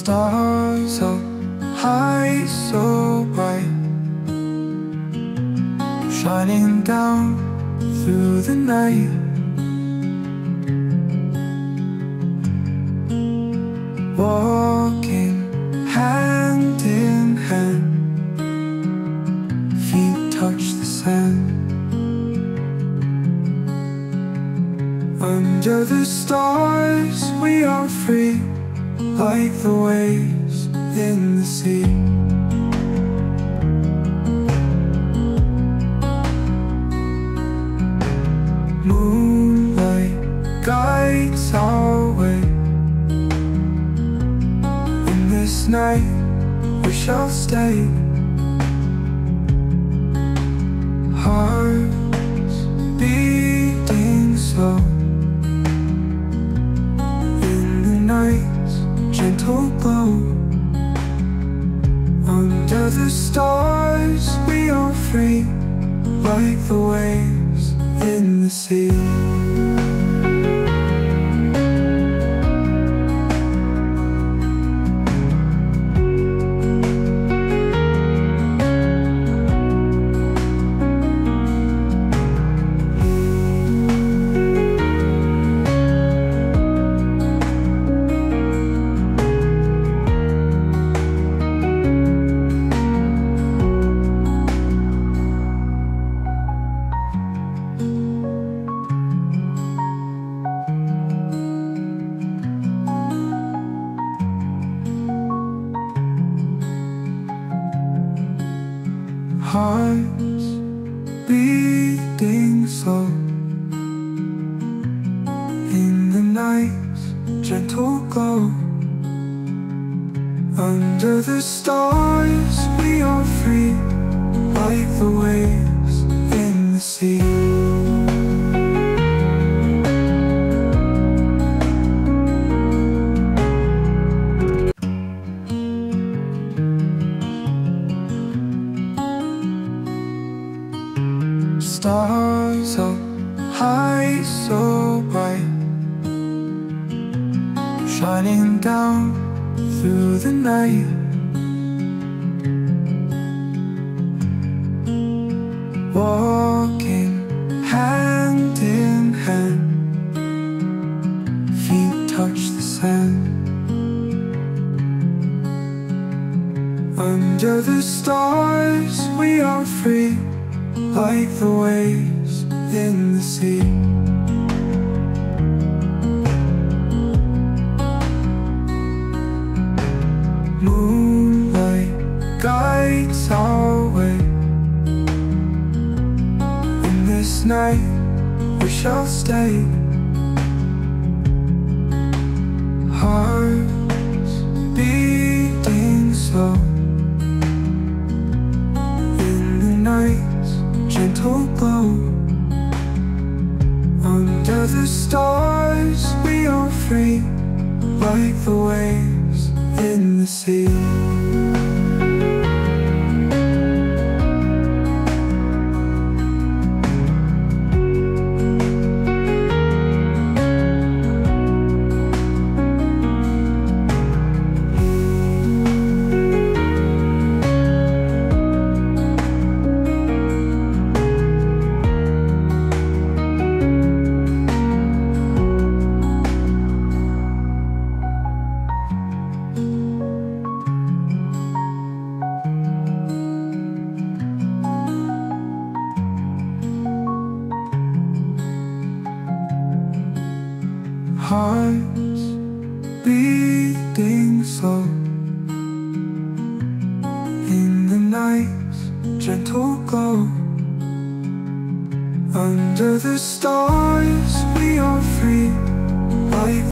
Stars up high, so bright, shining down through the night. Walking hand in hand, feet touch the sand. Under the stars we are free, like the waves in the sea. Moonlight guides our way. In this night we shall stay. Hearts beating slow. In the night's gentle glow. Under the stars we are free, like the waves in the sea. Hearts beating slow. In the night's gentle glow. Under the stars we are free, like the waves in the sea. Stars up high, so bright, shining down through the night. Walking hand in hand, feet touch the sand. Under the stars we are free, like the waves in the sea. Moonlight guides our way. In this night we shall stay. Hearts beating slow. In the night's gentle glow. Under the stars we are free, like the waves in the sea. Hearts beating slow. In the night's gentle glow. Under the stars we are free, like